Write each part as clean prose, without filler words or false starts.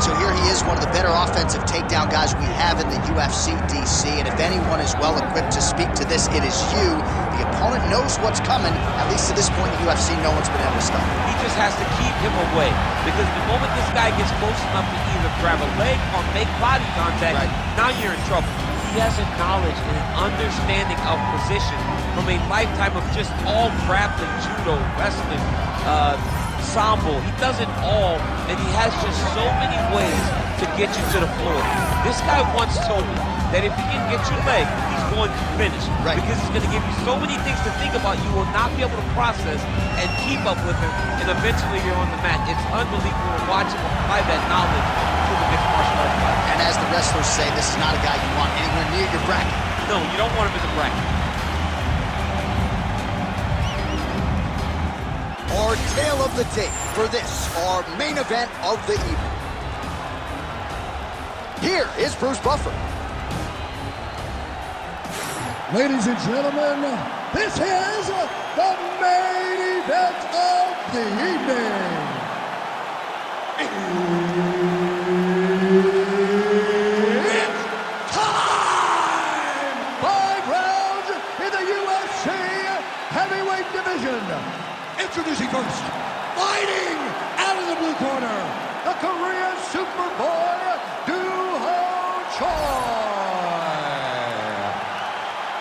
so here he is, one of the better offensive takedown guys we have in the UFC, DC. And if anyone is well equipped to speak to this, it is you. The opponent knows what's coming. At least to this point in the UFC, no one's been able to stop him. He just has to keep him away, because the moment this guy gets close enough to either grab a leg or make body contact, now you're in trouble. He has a knowledge and an understanding of position from a lifetime of just all grappling, judo, wrestling, sambo. He does it all, and he has just so many ways to get you to the floor. This guy once told me that if he can get your leg, he's going to finish. Because he's going to give you so many things to think about, you will not be able to process and keep up with him, and eventually you're on the mat. It's unbelievable to watch him apply that knowledge to the mixed martial arts fight. And as the wrestlers say, this is not a guy you want anywhere near your bracket. No, you don't want him in the bracket. Our tale of the tape for this, our main event of the evening. Here is Bruce Buffer. Ladies and gentlemen, this is the main event of the evening. It's time! 5 rounds in the UFC heavyweight division. Introducing first, fighting out of the blue corner, the Korean Superboy,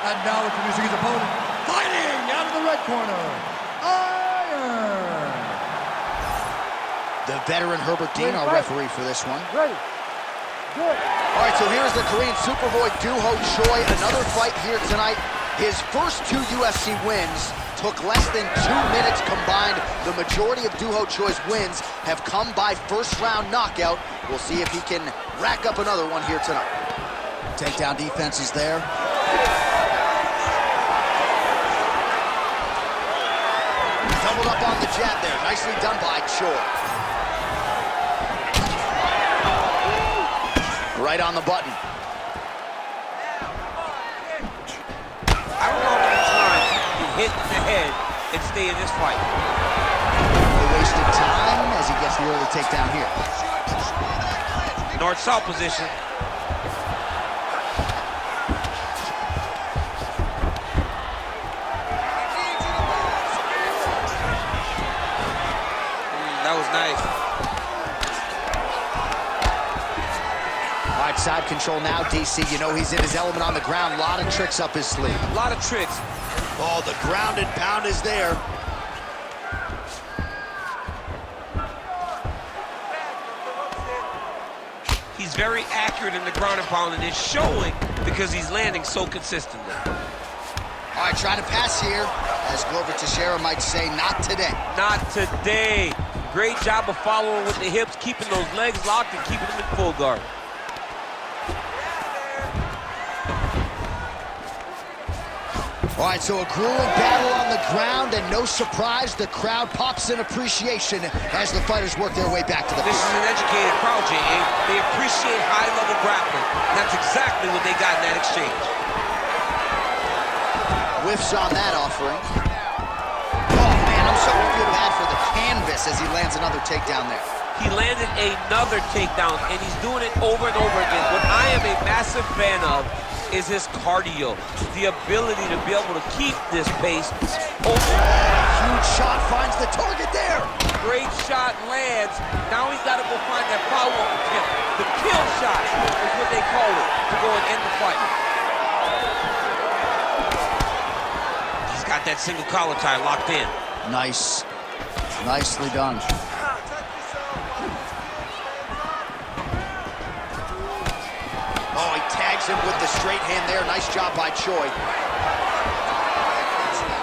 and now introducing his opponent, fighting out of the red corner, Iron. The veteran Herbert Dean, our referee for this one. Ready. Good. All right, so here's the Korean Superboy, Doo-Ho Choi. Another fight here tonight. His first 2 UFC wins took less than 2 minutes combined. The majority of Doo-Ho Choi's wins have come by first-round knockout. We'll see if he can rack up another one here tonight. Takedown defense is there. Doubled up on the jab there. Nicely done by Choi. Right on the button. I don't know how many times you hit in the head and stay in this fight. No wasted time as he gets the early takedown here. North-south position. That was nice. All right, side control now, DC. You know he's in his element on the ground. A lot of tricks up his sleeve. A lot of tricks. Oh, the ground and pound is there. He's very accurate in the ground and pound, and it's showing because he's landing so consistently. All right, trying to pass here. As Glover Teixeira might say, not today. Not today. Great job of following with the hips, keeping those legs locked and keeping them in full guard. All right, so a grueling battle on the ground, and no surprise, the crowd pops in appreciation as the fighters work their way back to the This is an educated crowd, J.A. They appreciate high-level grappling. And that's exactly what they got in that exchange. Whiffs on that offering. Oh, man, I'm starting to feel bad for the canvas as he lands another takedown there. He landed another takedown, and he's doing it over and over again. What I am a massive fan of is his cardio, the ability to be able to keep this pace over. Huge shot finds the target there. Great shot lands. Now he's got to go find that follow-up attempt. The kill shot is what they call it, to go and end the fight. He's got that single collar tie locked in. Nice. Nicely done. Oh, he tags him with the straight hand there. Nice job by Choi.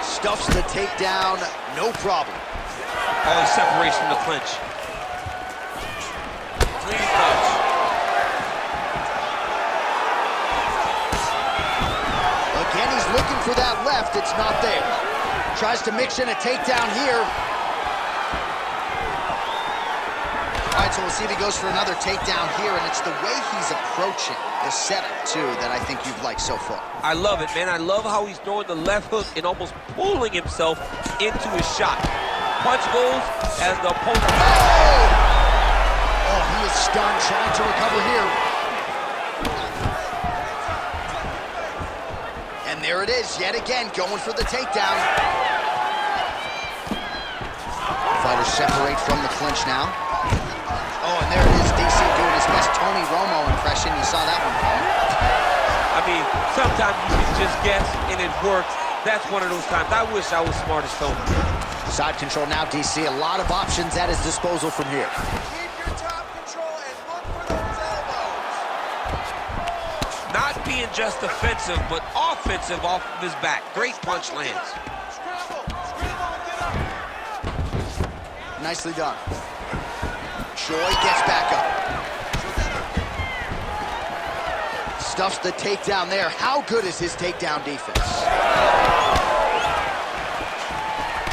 Stuffs the takedown, no problem. Oh, he separates from the clinch. Clean punch. Again, he's looking for that left. It's not there. Tries to mix in a takedown here. All right, so we'll see if he goes for another takedown here, and it's the way he's approaching the setup, too, that I think you've liked so far. I love it, man. I love how he's throwing the left hook and almost pulling himself into his shot. Punch goes as the opponent... Oh! Oh, he is stunned, trying to recover here. And there it is, yet again, going for the takedown. Fighters separate from the clinch now. Oh, and there it is, DC doing his best Tony Romo impression. You saw that one, Paul. I mean, sometimes you can just guess, and it works. That's one of those times. I wish I was smart as Tony. Side control now, DC. A lot of options at his disposal from here. Keep your top control and look for those elbows. Not being just offensive, but offensive off of his back. Great punch lands. Scramble, scramble, and get up. Nicely done. Choi gets back up. Stuffs the takedown there. How good is his takedown defense?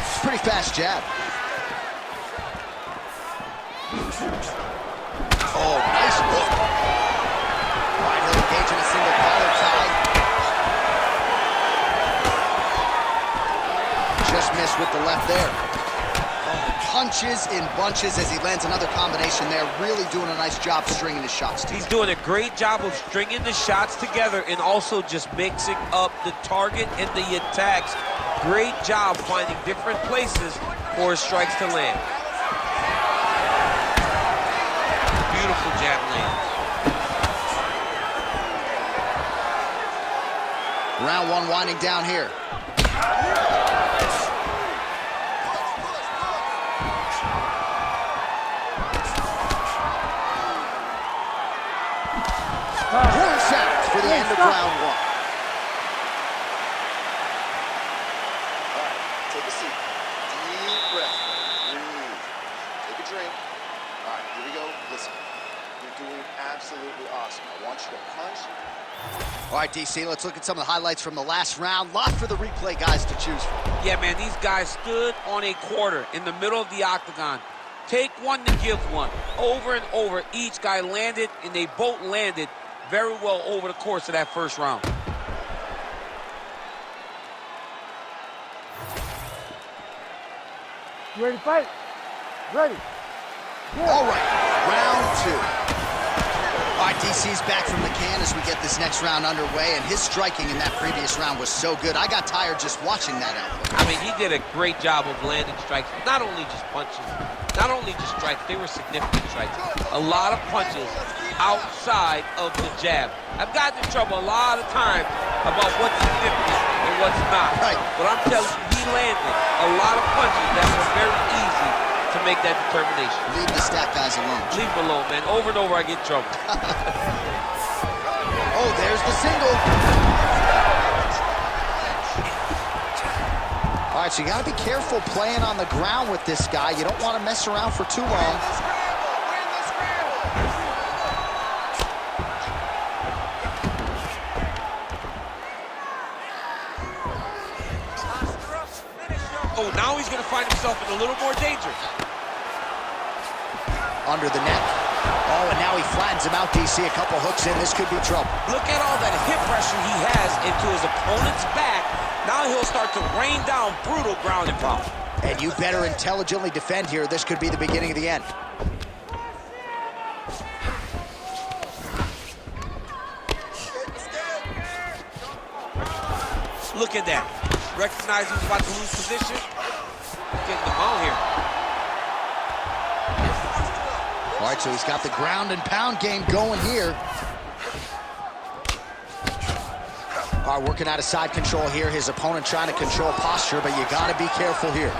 It's a pretty fast jab. Oh, nice hook. All right, he'll engage in a single collar tie. Just missed with the left there. Punches in bunches as he lands another combination there. Really doing a nice job stringing his shots together. He's doing a great job of stringing the shots together and also just mixing up the target and the attacks. Great job finding different places for his strikes to land. Beautiful jab lands. Round one winding down here. Corner sound for the end of round one. All right, take a seat. Deep breath. Breathe. Take a drink. All right, here we go. Listen, you're doing absolutely awesome. I want you to punch. All right, DC, let's look at some of the highlights from the last round. Lot for the replay guys to choose from. Yeah, man, these guys stood on a quarter in the middle of the octagon. Take one to give one. Over and over, each guy landed, and they both landed very well over the course of that first round. You ready to fight? Ready. Yeah. All right, round two. All right, DC's back from the can as we get this next round underway, and his striking in that previous round was so good. I got tired just watching that elbow. I mean, he did a great job of landing strikes, not only just punches, not only just strikes, they were significant strikes. A lot of punches outside of the jab. I've gotten in trouble a lot of times about what's significant and what's not. Right. But I'm telling you, he landed a lot of punches that were very easy to make that determination. Leave the stat guys alone. Leave him alone, man. Over and over, I get in trouble. Oh, there's the single. All right, so you got to be careful playing on the ground with this guy. You don't want to mess around for too long. Oh, now he's going to find himself in a little more danger. Under the neck. Oh, and now he flattens him out, DC. A couple hooks in. This could be trouble. Look at all that hip pressure he has into his opponent's back. Now he'll start to rain down brutal ground and pound. And you better intelligently defend here. This could be the beginning of the end. Look at that. Recognize he was about to lose position. Getting the ball here. All right, so he's got the ground and pound game going here. All right, working out of side control here. His opponent trying to control posture, but you got to be careful here.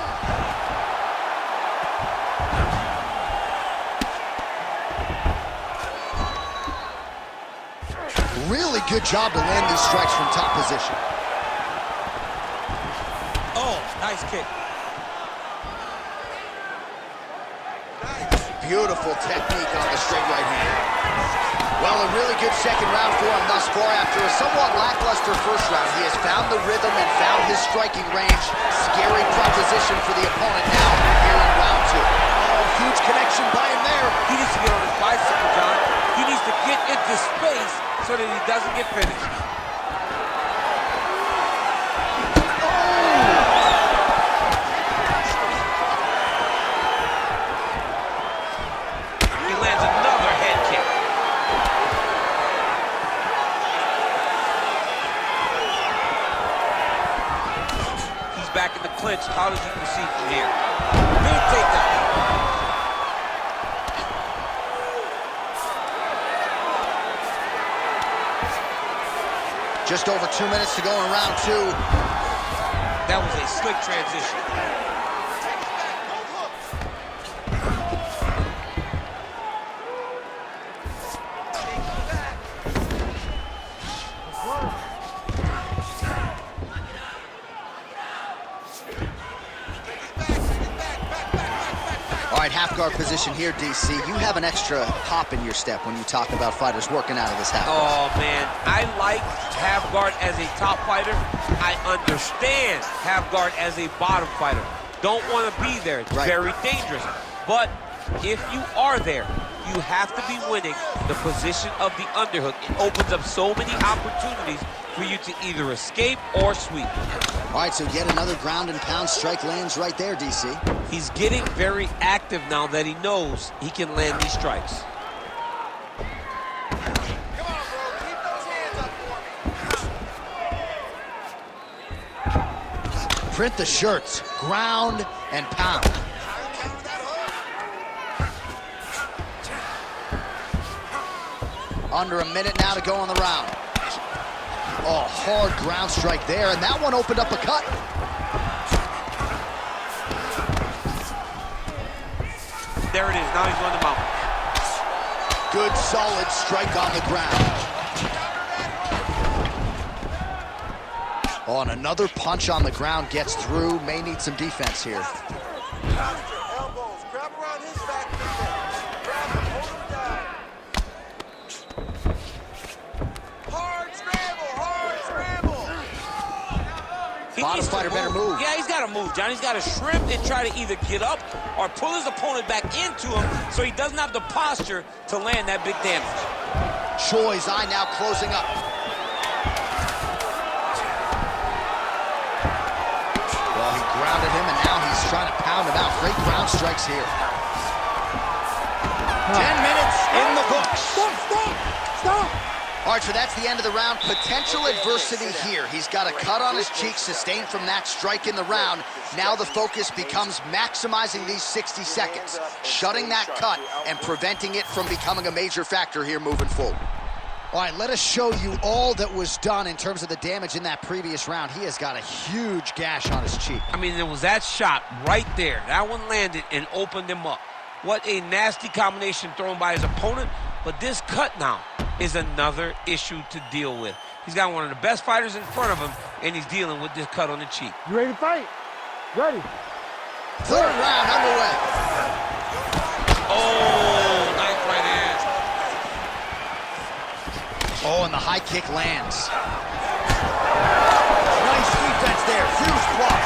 Really good job to land these strikes from top position. Oh, nice kick. Beautiful technique on the straight right hand. Well, a really good second round for him thus far. After a somewhat lackluster first round, he has found the rhythm and found his striking range. Scary proposition for the opponent now here in round two. Oh, huge connection by him there. He needs to get on his bicycle, John. He needs to get into space so that he doesn't get finished. He lands a how does he proceed from here? Good takedown. Just over 2 minutes to go in round 2. That was a slick transition. All right, half guard position here, DC. You have an extra hop in your step when you talk about fighters working out of this half guard. Oh, man, I like half guard as a top fighter. I understand half guard as a bottom fighter. Don't want to be there. It's very dangerous. But if you are there, you have to be winning the position of the underhook. It opens up so many opportunities for you to either escape or sweep. All right, so yet another ground and pound strike lands right there, DC. He's getting very active now that he knows he can land these strikes. Come on, bro. Keep those hands up for me. Print the shirts, ground and pound. Under a minute now to go on the round. Oh, hard ground strike there, and that one opened up a cut. There it is, now he's on the mount. Good, solid strike on the ground. Oh, and another punch on the ground gets through. May need some defense here. Elbows. Grab around his back. Grab him. Hold him down. Hard scramble. Hard scramble. Bottom fighter better move. Yeah, he's got to move, John. He's got to shrimp and try to either get up or pull his opponent back into him so he doesn't have the posture to land that big damage. Choi's eye now closing up. Well, he grounded him, and now he's trying to pound him out. Great ground strikes here. 10 minutes in the books. Stop! All right, so that's the end of the round. Potential adversity here. He's got a cut on his cheek sustained from that strike in the round. Now the focus becomes maximizing these 60 seconds, shutting that cut and preventing it from becoming a major factor here moving forward. All right, let us show you all that was done in terms of the damage in that previous round. He has got a huge gash on his cheek. I mean, there was that shot right there. That one landed and opened him up. What a nasty combination thrown by his opponent. But this cut now is another issue to deal with. He's got one of the best fighters in front of him, and he's dealing with this cut on the cheek. You ready to fight? Ready. Third round underway. Oh, nice right hand. Oh, and the high kick lands. Nice defense there. Huge block.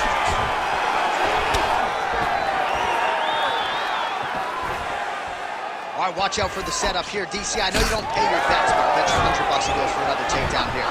All right, watch out for the setup here. DC, I know you don't pay your bets, but I bet you $100 he goes for another takedown here.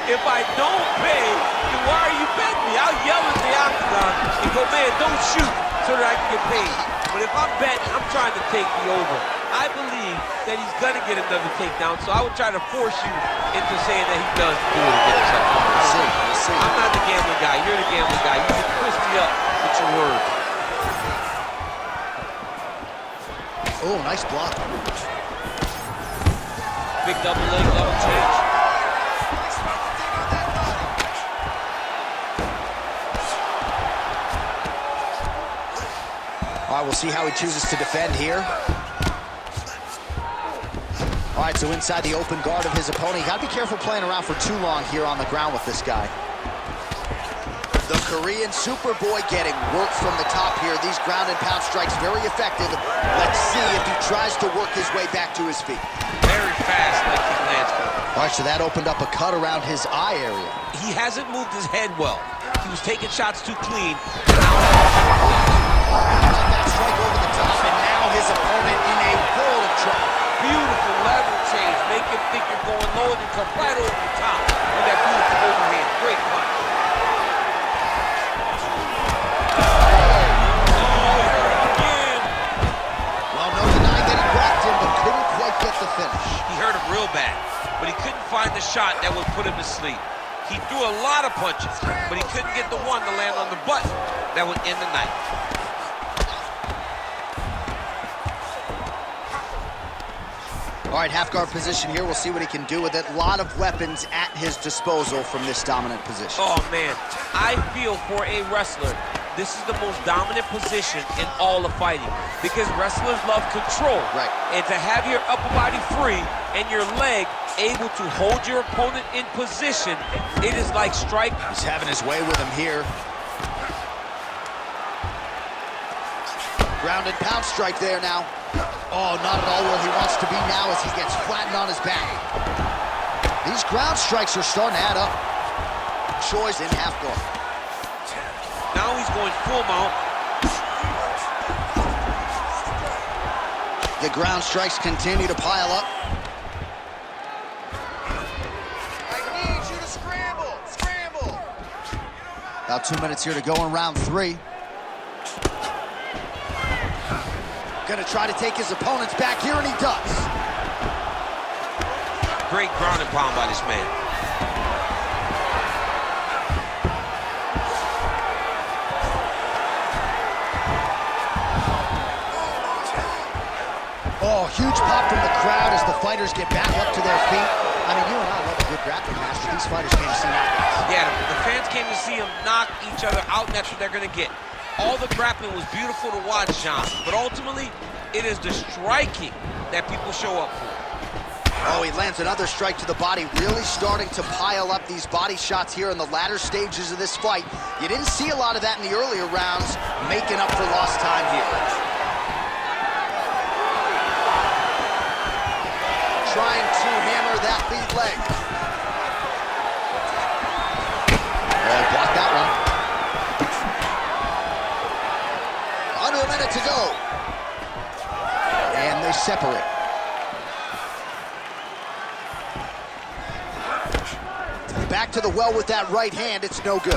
If I don't pay, then why are you betting me? I'll yell at the octagon and go, man, don't shoot so that I can get paid. But if I'm betting, I'm trying to take the over. I believe that he's going to get another takedown, so I would try to force you into saying that he does do it again. We'll see. I'm not the gambling guy. You're the gambling guy. You can twist me up with your words. Oh, nice block. Big double leg, double change. All right, we'll see how he chooses to defend here. All right, so inside the open guard of his opponent. You gotta be careful playing around for too long here on the ground with this guy. The Korean Superboy getting work from the top here. These ground and pound strikes very effective. Let's see if he tries to work his way back to his feet. Very fast, like he lands for. All right, so that opened up a cut around his eye area. He hasn't moved his head well. He was taking shots too clean. That strike over the top, and now his opponent in a world of trouble. Beautiful level change. Make him think you're going low and come right over the top with that beautiful overhand. Great punch. He hurt him real bad, but he couldn't find the shot that would put him to sleep. He threw a lot of punches, but he couldn't get the one to land on the button that would end the night. All right, half guard position here. We'll see what he can do with it. A lot of weapons at his disposal from this dominant position. Oh, man. I feel for a wrestler, this is the most dominant position in all of fighting because wrestlers love control. Right. And to have your upper body free and your leg able to hold your opponent in position, it is like strike. He's having his way with him here. Ground and pound strike there now. Oh, not at all where he wants to be now as he gets flattened on his back. These ground strikes are starting to add up. Choi's in half guard. Now he's going full mount. The ground strikes continue to pile up. I need you to scramble. Scramble. About 2 minutes here to go in round 3. Gonna try to take his opponents back here, and he does. Great ground and pound by this man. Oh, huge pop from the crowd as the fighters get back up to their feet. I mean, you and I love a good grappling match, but these fighters came to see knockouts. Yeah, the fans came to see him knock each other out, and that's what they're gonna get. All the grappling was beautiful to watch, John, but ultimately, it is the striking that people show up for. Oh, he lands another strike to the body, really starting to pile up these body shots here in the latter stages of this fight. You didn't see a lot of that in the earlier rounds, making up for lost time here. Trying to hammer that lead leg. Oh, blocked that one. Under a minute to go. And they separate. Back to the well with that right hand. It's no good.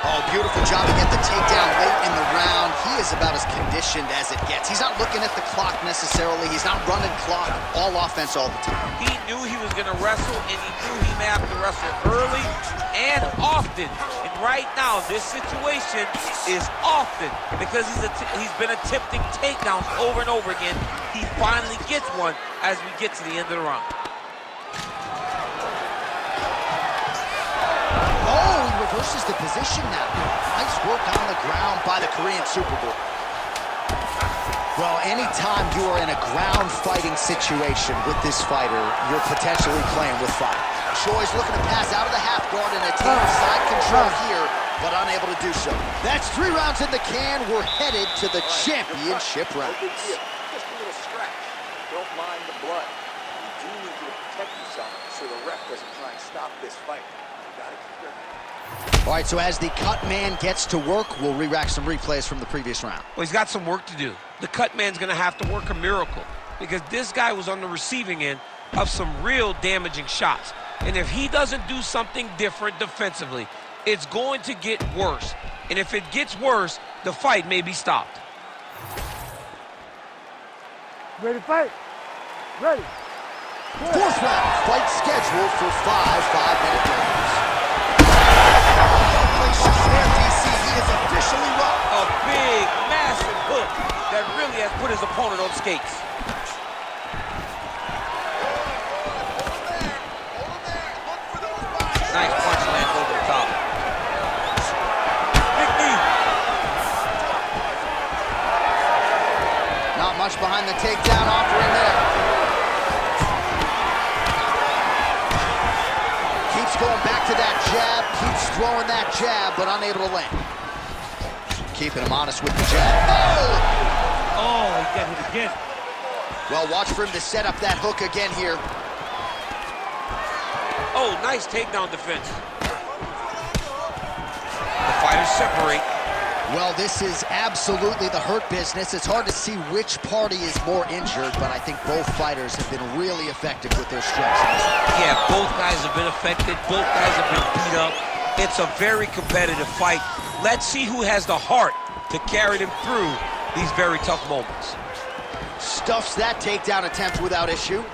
Oh, beautiful job to get the takedown late in the round. He is about as conditioned as it gets. He's not looking at the clock necessarily. He's not running clock. All offense all the time. He knew he was going to wrestle, and he knew he may have to wrestle early and often. And right now, this situation is often because he's been attempting takedowns over and over again. He finally gets one as we get to the end of the round. Oh, he reverses the position now. Nice work on the ground by the Korean Superboy. Well, anytime you are in a ground fighting situation with this fighter, you're potentially playing with fire. Choi's looking to pass out of the half guard and attain side control here, but unable to do so. That's 3 rounds in the can. We're headed to the championship rounds. No big deal. Just a little scratch. Don't mind the blood. You do need to protect yourself so the ref doesn't try and stop this fight. You gotta keep your head. All right, so as the cut man gets to work, we'll re-rack some replays from the previous round. Well, he's got some work to do. The cut man's going to have to work a miracle because this guy was on the receiving end of some real damaging shots. And if he doesn't do something different defensively, it's going to get worse. And if it gets worse, the fight may be stopped. Ready to fight? Ready. 4th round, fight scheduled for 5 5-minute rounds. DC, he is officially rocked. A big, massive hook that really has put his opponent on skates. Nice punch lands over the top. Big knee. Not much behind the takedown offering there. Keeps going back to that jab, keeps throwing that jab, but unable to land. Keeping him honest with the jab. Oh, he got hit again. Well, watch for him to set up that hook again here. Oh, nice takedown defense. The fighters separate. Well, this is absolutely the hurt business. It's hard to see which party is more injured, but I think both fighters have been really effective with their strikes. Yeah, both guys have been affected. Both guys have been beat up. It's a very competitive fight. Let's see who has the heart to carry them through these very tough moments. Stuffs that takedown attempt without issue.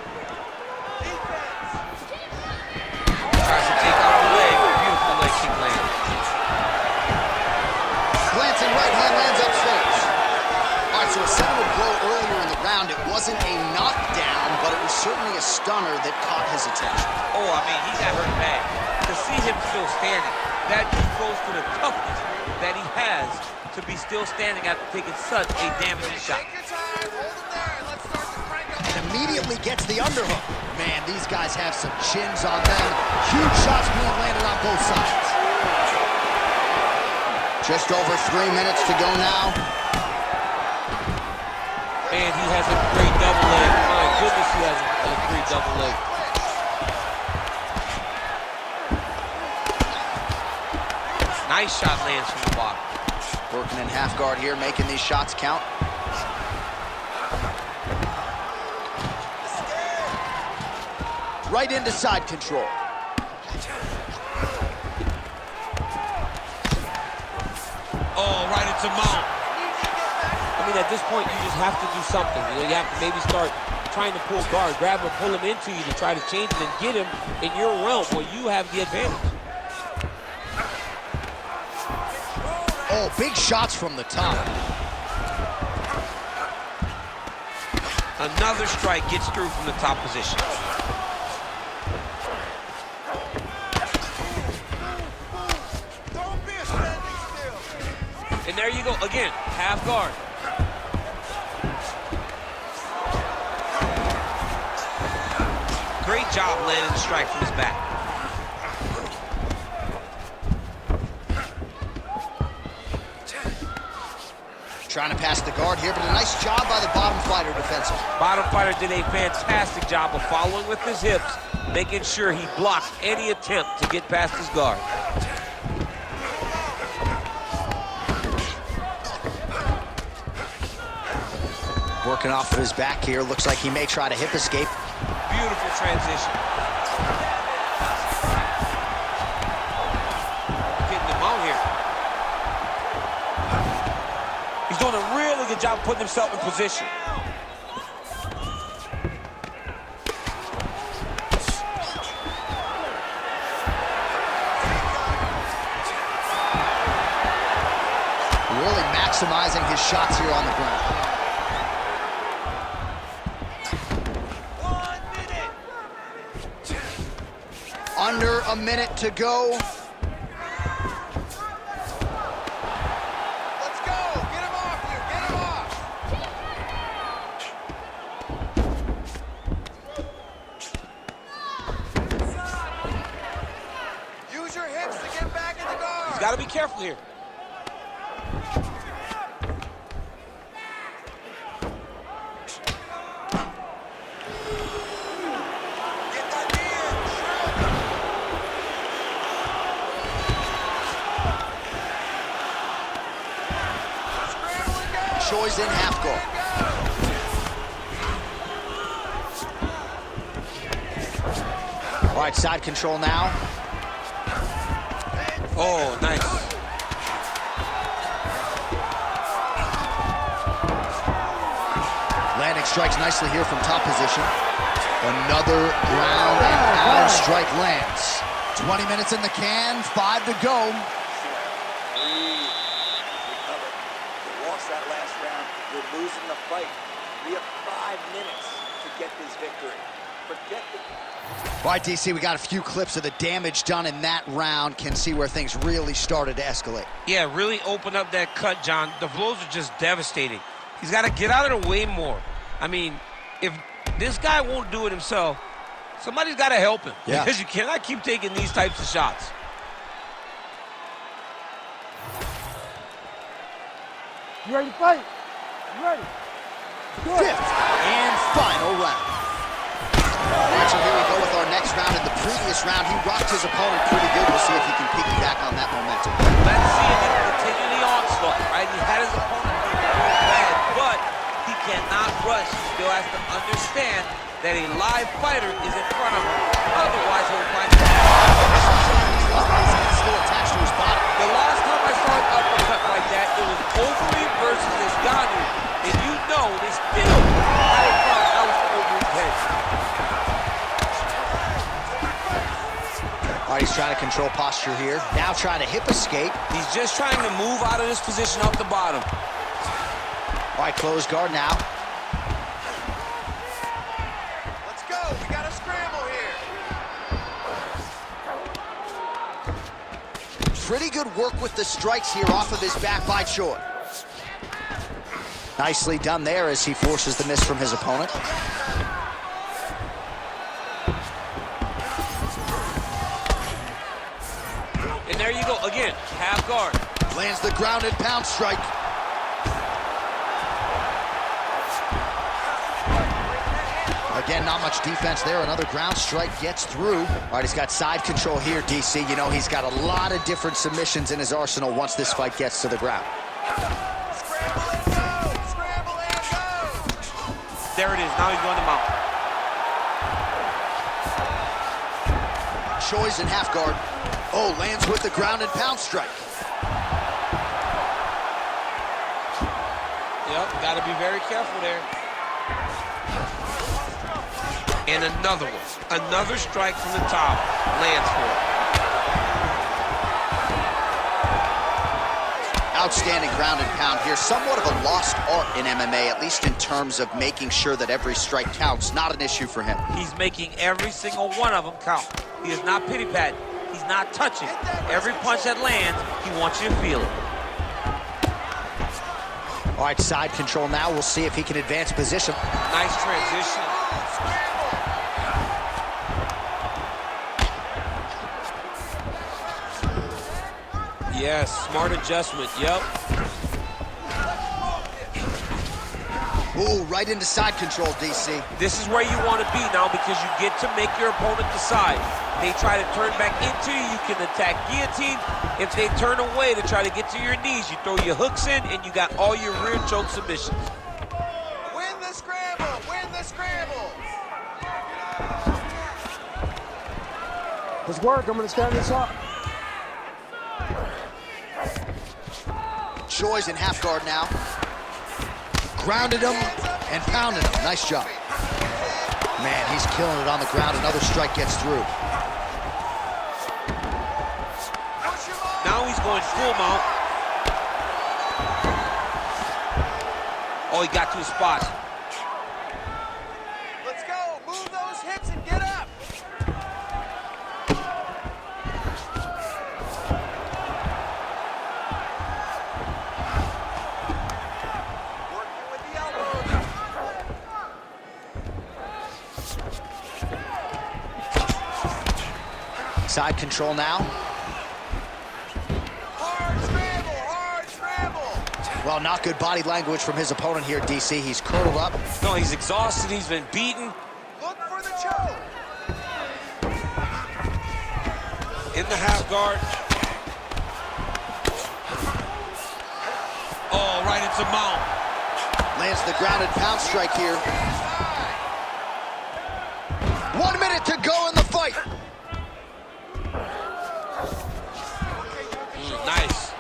attention. Oh, I mean, he got hurt bad. To see him still standing, that just goes to the toughness that he has to be still standing after taking such a damaging shot. Take your time, hold him there, and let's start to crank up. And immediately gets the underhook. Man, these guys have some chins on them. Huge shots being landed on both sides. Just over 3 minutes to go now. Man, he has a great double leg. My goodness, he has a great double leg. Nice shot lands from the bottom. Working in half guard here, making these shots count. Right into side control. Oh, right into mount. I mean, at this point, you just have to do something. You know, you have to maybe start trying to pull guard, grab him, pull him into you to try to change it and get him in your realm where you have the advantage. Oh, big shots from the top. Another strike gets through from the top position. Don't be a standing still. And there you go, again, half guard. Great job landing the strike from his back. Trying to pass the guard here, but a nice job by the bottom fighter defensively. Bottom fighter did a fantastic job of following with his hips, making sure he blocked any attempt to get past his guard. Working off of his back here. Looks like he may try to hip escape. Beautiful transition. Getting him out here. He's doing a really good job putting himself in position. Really maximizing his shots here on the ground. 1 minute. Under a minute to go. Let's go. Get him off you. Get him off. Use your hips to get back in the guard. He's got to be careful here. Get that knee in. Scramble and go. Choi's in half guard. All right, side control now. Oh, nice. Landing strikes nicely here from top position. Another ground and pound strike lands. 20 minutes in the can, 5 to go. Breathe. Recover. You lost that last round. You're losing the fight. We have 5 minutes to get this victory. Forget the... All right, DC, we got a few clips of the damage done in that round. Can see where things really started to escalate. Yeah, really open up that cut, John. The blows are just devastating. He's got to get out of the way more. I mean, if this guy won't do it himself, somebody's got to help him. Yeah. Because you cannot keep taking these types of shots. You ready to fight? You ready? Good. Fifth and final round. All right, so here we go with our next round. In the previous round, he rocked his opponent pretty good. We'll see if he can piggyback on that momentum. Let's see if he can continue the onslaught, right? He had his opponent bad, but he cannot rush. He still has to understand that a live fighter is in front of him. Otherwise, he'll find Still attached to his body. The last time I saw an uppercut like that, it was Overeem versus Ngannou. And you know they still had a front out to Overeem's head. All right, he's trying to control posture here. Now trying to hip escape. He's just trying to move out of this position up the bottom. All right, closed guard now. Let's go. We got to scramble here. pretty good work with the strikes here off of his back by Choi. Nicely done there as he forces the miss from his opponent. And there you go, again, half guard. Lands the ground and pound strike. Again, not much defense there. Another ground strike gets through. All right, he's got side control here, DC. You know, he's got a lot of different submissions in his arsenal once this fight gets to the ground. Scramble and go! Scramble and go! There it is, now he's going to mount. Choi's in half guard. Oh, lands with the ground and pound strike. Yep, got to be very careful there. And another one. Another strike from the top. Lands for it. Outstanding ground and pound here. Somewhat of a lost art in MMA, at least in terms of making sure that every strike counts. Not an issue for him. He's making every single one of them count. He is not pity-patting. He's not touching. Every punch that lands, he wants you to feel it. All right, side control now. We'll see if he can advance position. Nice transition. Yes, smart adjustment, yep. Ooh, right into side control, DC. This is where you want to be now because you get to make your opponent decide. They try to turn back into you, you can attack guillotine. If they turn away to try to get to your knees, you throw your hooks in and you got all your rear choke submissions. Win the scramble! Win the scramble! Let's work. I'm going to stand this up. Choi's in half guard now. Grounded him and pounded him. Nice job. Man, he's killing it on the ground. Another strike gets through. Now he's going full mount. Oh, he got to his spot. Let's go! Move those hips and get up! Working with the elbows. Side control now. Hard scramble! Hard scramble! Well, not good body language from his opponent here, DC. He's curled up. No, he's exhausted, he's been beaten. Look for the choke! In the half guard. Oh, right into mount. Lands the ground and pound strike here. 1 minute to go in the fight. Nice.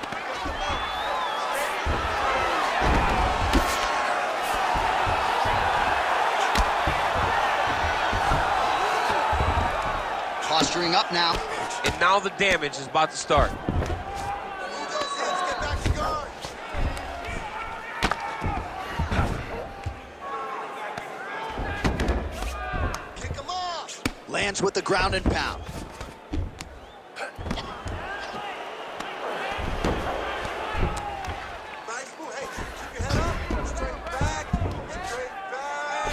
Posturing up now. And now the damage is about to start. Move those hips, get back to guard! Kick him off! Lands with the ground and pound. Nice move. Hey, keep your head up. Straight back. Straight back.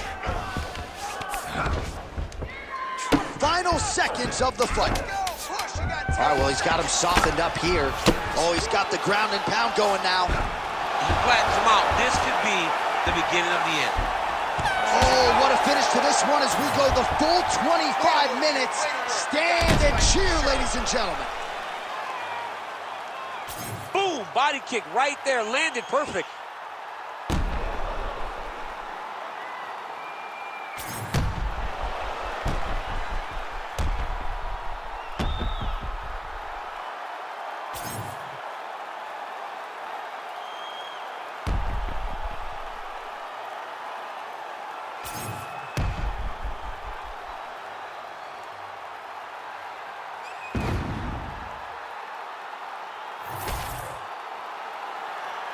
Final seconds of the fight. Go. Push. You got All right, well, he's got him softened up here. Oh, he's got the ground and pound going now. He flattens him out. This could be the beginning of the end. Oh, what a finish to this one as we go the full 25 minutes. Stand and cheer, ladies and gentlemen. Boom, body kick right there, landed perfect.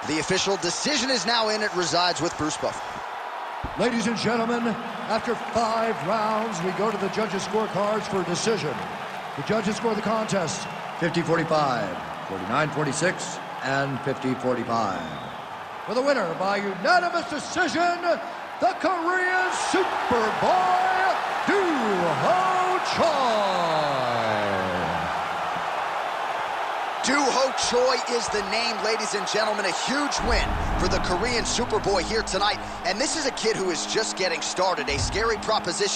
The official decision is now in. It resides with Bruce Buffer. Ladies and gentlemen, after 5 rounds, we go to the judges' scorecards for a decision. The judges score the contest 50-45, 49-46 and 50-45. For the winner by unanimous decision, the Korean Superboy, Doo-Ho Choi. Doo-Ho Choi is the name, ladies and gentlemen. A huge win for the Korean Superboy here tonight. And this is a kid who is just getting started. A scary proposition.